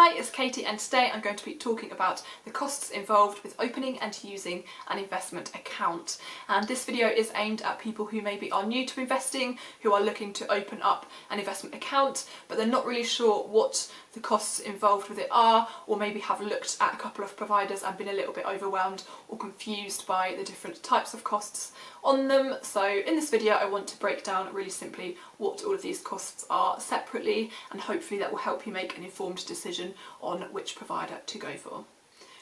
Hi, it's Katie and today I'm going to be talking about the costs involved with opening and using an investment account. And this video is aimed at people who maybe are new to investing, who are looking to open up an investment account, but they're not really sure what the costs involved with it are, or maybe have looked at a couple of providers and been a little bit overwhelmed or confused by the different types of costs on them. So in this video I want to break down really simply what all of these costs are separately, and hopefully that will help you make an informed decision on which provider to go for.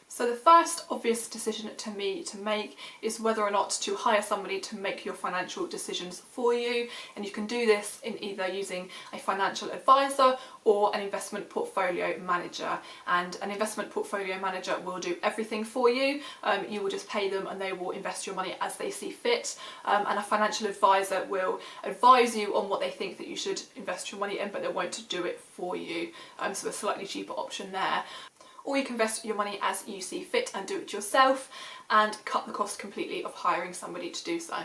So the first obvious decision to me to make is whether or not to hire somebody to make your financial decisions for you, and you can do this in either using a financial advisor or an investment portfolio manager. And an investment portfolio manager will do everything for you. You will just pay them and they will invest your money as they see fit, and a financial advisor will advise you on what they think that you should invest your money in, but they won't do it for you, so a slightly cheaper option there. Or you can invest your money as you see fit and do it yourself and cut the cost completely of hiring somebody to do so.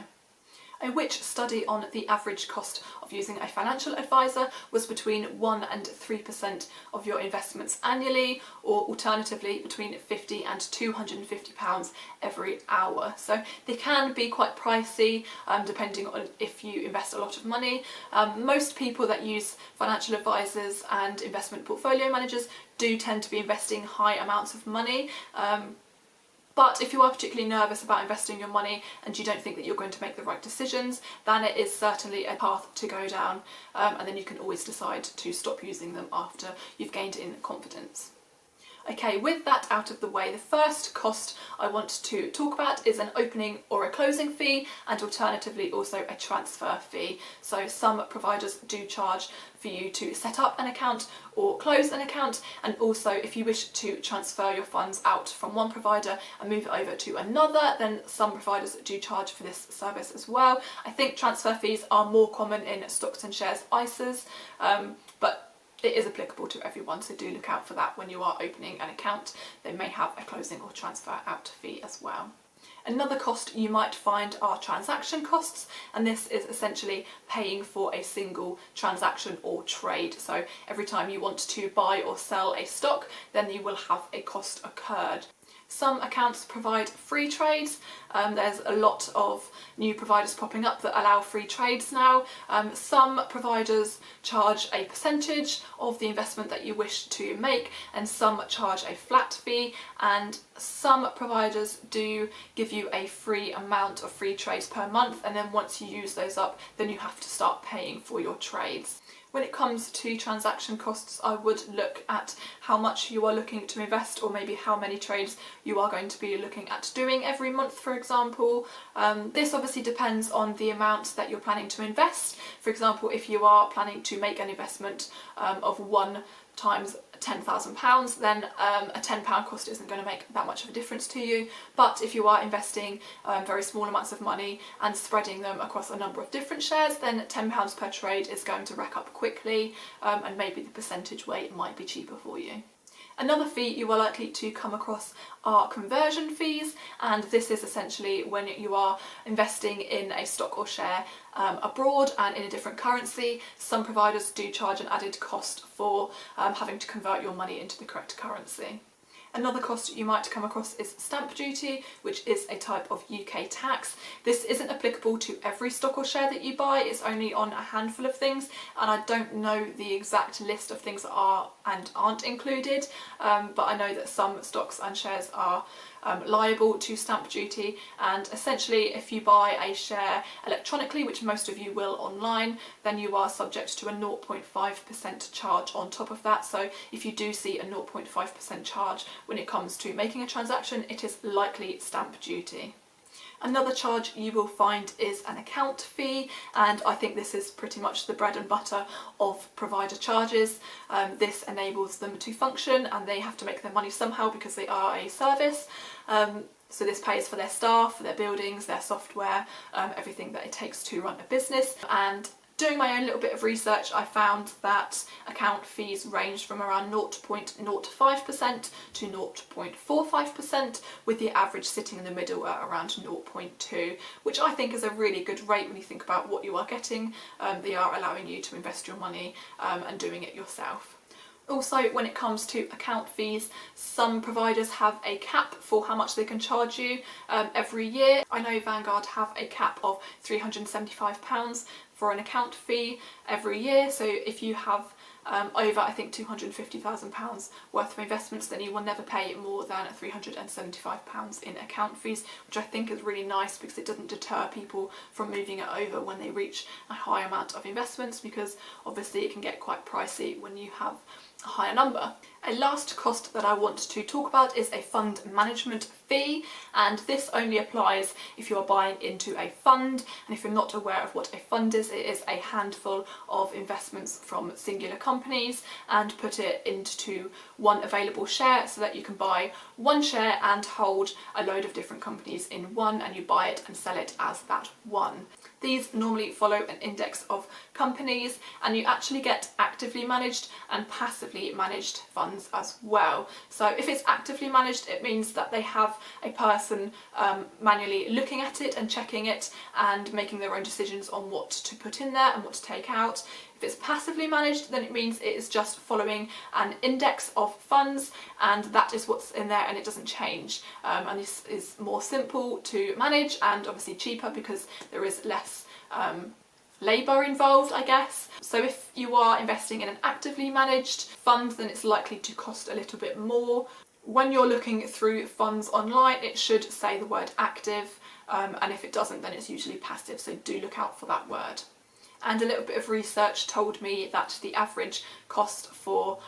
A Which study on the average cost of using a financial advisor was between 1 and 3% of your investments annually, or alternatively between £50 and £250 every hour. So they can be quite pricey depending on if you invest a lot of money. Most people that use financial advisors and investment portfolio managers do tend to be investing high amounts of money. But if you are particularly nervous about investing your money and you don't think that you're going to make the right decisions, then it is certainly a path to go down, and then you can always decide to stop using them after you've gained in confidence. Okay, with that out of the way, the first cost I want to talk about is an opening or a closing fee, and alternatively also a transfer fee. So some providers do charge for you to set up an account or close an account, and also if you wish to transfer your funds out from one provider and move it over to another, then some providers do charge for this service as well. I think transfer fees are more common in stocks and shares ISAs, but it is applicable to everyone, so do look out for that when you are opening an account. They may have a closing or transfer out fee as well. Another cost you might find are transaction costs, and this is essentially paying for a single transaction or trade. So every time you want to buy or sell a stock, then you will have a cost occurred. Some accounts provide free trades. There's a lot of new providers popping up that allow free trades now. Some providers charge a percentage of the investment that you wish to make, and some charge a flat fee, and some providers do give you a free amount of free trades per month, and then once you use those up, then you have to start paying for your trades. When it comes to transaction costs, I would look at how much you are looking to invest, or maybe how many trades you are going to be looking at doing every month, for example. This obviously depends on the amount that you're planning to invest. For example, if you are planning to make an investment of 1 times £10,000, then a £10 cost isn't going to make that much of a difference to you. But if you are investing very small amounts of money and spreading them across a number of different shares, then £10 per trade is going to rack up quickly, and maybe the percentage weight might be cheaper for you. Another fee you are likely to come across are conversion fees, and this is essentially when you are investing in a stock or share abroad and in a different currency. Some providers do charge an added cost for having to convert your money into the correct currency. Another cost you might come across is stamp duty, which is a type of UK tax. This isn't applicable to every stock or share that you buy, it's only on a handful of things, and I don't know the exact list of things that are and aren't included, but I know that some stocks and shares are liable to stamp duty, and essentially if you buy a share electronically, which most of you will online, then you are subject to a 0.5% charge on top of that. So if you do see a 0.5% charge when it comes to making a transaction, it is likely stamp duty. Another charge you will find is an account fee, and I think this is pretty much the bread and butter of provider charges. This enables them to function, and they have to make their money somehow because they are a service. So this pays for their staff, for their buildings, their software, everything that it takes to run a business. And doing my own little bit of research, I found that account fees range from around 0.05% to 0.45%, with the average sitting in the middle at around 0.2, which I think is a really good rate when you think about what you are getting. They are allowing you to invest your money and doing it yourself. Also, when it comes to account fees, some providers have a cap for how much they can charge you every year. I know Vanguard have a cap of £375 for an account fee every year, so if you have over, I think, £250,000 worth of investments, then you will never pay more than £375 in account fees, which I think is really nice because it doesn't deter people from moving it over when they reach a high amount of investments, because obviously it can get quite pricey when you have a higher number. A last cost that I want to talk about is a fund management fee, and this only applies if you are buying into a fund. And if you're not aware of what a fund is, it is a handful of investments from singular companies and put it into one available share, so that you can buy one share and hold a load of different companies in one, and you buy it and sell it as that one. These normally follow an index of companies, and you actually get actively managed and passively managed funds as well. So if it's actively managed, it means that they have a person manually looking at it and checking it and making their own decisions on what to put in there and what to take out. If it's passively managed, then it means it is just following an index of funds, and that is what's in there and it doesn't change. And this is more simple to manage and obviously cheaper because there is less labour involved, I guess. So if you are investing in an actively managed fund, then it's likely to cost a little bit more. When you're looking through funds online, it should say the word active, and if it doesn't, then it's usually passive, so do look out for that word. And a little bit of research told me that the average cost for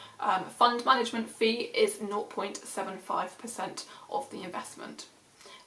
fund management fee is 0.75% of the investment.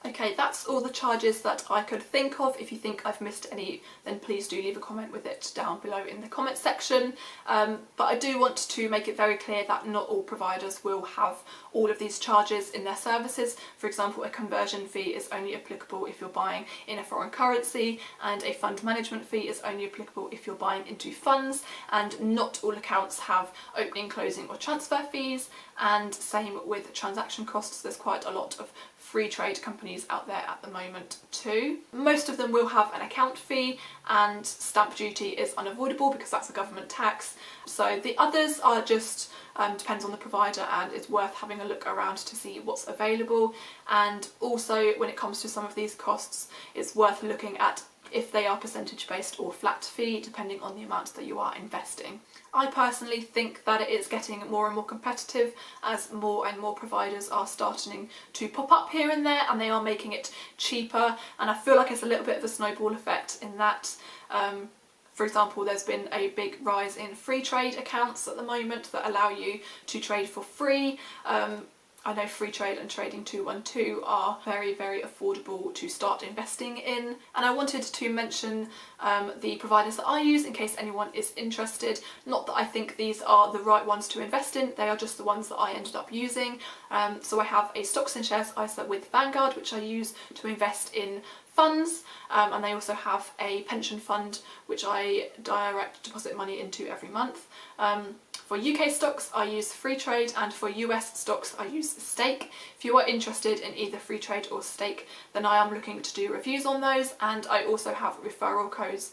Okay, that's all the charges that I could think of. If you think I've missed any, then please do leave a comment with it down below in the comment section. But I do want to make it very clear that not all providers will have all of these charges in their services. For example, a conversion fee is only applicable if you're buying in a foreign currency, and a fund management fee is only applicable if you're buying into funds, and not all accounts have opening, closing or transfer fees, and same with transaction costs. There's quite a lot of free trade companies out there at the moment too. Most of them will have an account fee, and stamp duty is unavoidable because that's a government tax. So the others are just depends on the provider, and it's worth having a look around to see what's available. And also, when it comes to some of these costs, it's worth looking at if they are percentage based or flat fee, depending on the amount that you are investing. I personally think that it is getting more and more competitive as more and more providers are starting to pop up here and there, and they are making it cheaper, and I feel like it's a little bit of a snowball effect in that for example, there's been a big rise in free trade accounts at the moment that allow you to trade for free. I know Free Trade and Trading 212 are very, very affordable to start investing in. And I wanted to mention the providers that I use in case anyone is interested. Not that I think these are the right ones to invest in, they are just the ones that I ended up using. So I have a stocks and shares ISA with Vanguard, which I use to invest in funds, and they also have a pension fund which I direct deposit money into every month. For UK stocks I use Free Trade, and for US stocks I use Stake. If you are interested in either Free Trade or Stake, then I am looking to do reviews on those, and I also have referral codes.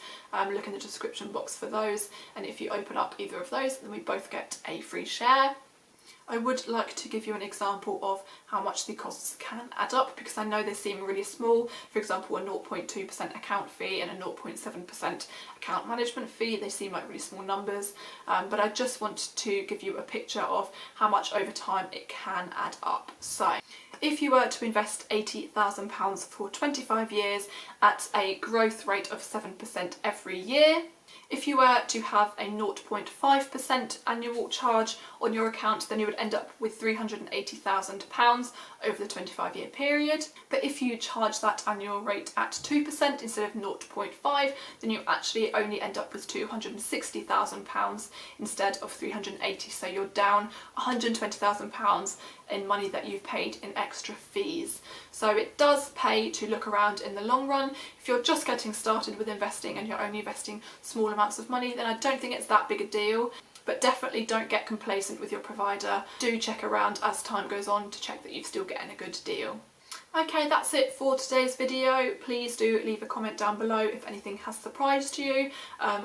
Look in the description box for those, and if you open up either of those, then we both get a free share. I would like to give you an example of how much the costs can add up, because I know they seem really small. For example, a 0.2% account fee and a 0.7% account management fee, they seem like really small numbers, but I just want to give you a picture of how much over time it can add up. So if you were to invest £80,000 for 25 years at a growth rate of 7% every year, if you were to have a 0.5% annual charge on your account, then you would end up with £380,000 over the 25-year period. But if you charge that annual rate at 2% instead of 0.5%, then you actually only end up with £260,000 instead of £380,000. So you're down £120,000 in money that you've paid in extra fees. So it does pay to look around in the long run. If you're just getting started with investing and you're only investing small amounts of money, then I don't think it's that big a deal. But definitely don't get complacent with your provider. Do check around as time goes on to check that you're still getting a good deal. Okay, that's it for today's video. Please do leave a comment down below if anything has surprised you,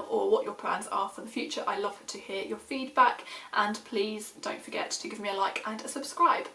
or what your plans are for the future. I love to hear your feedback, and please don't forget to give me a like and a subscribe.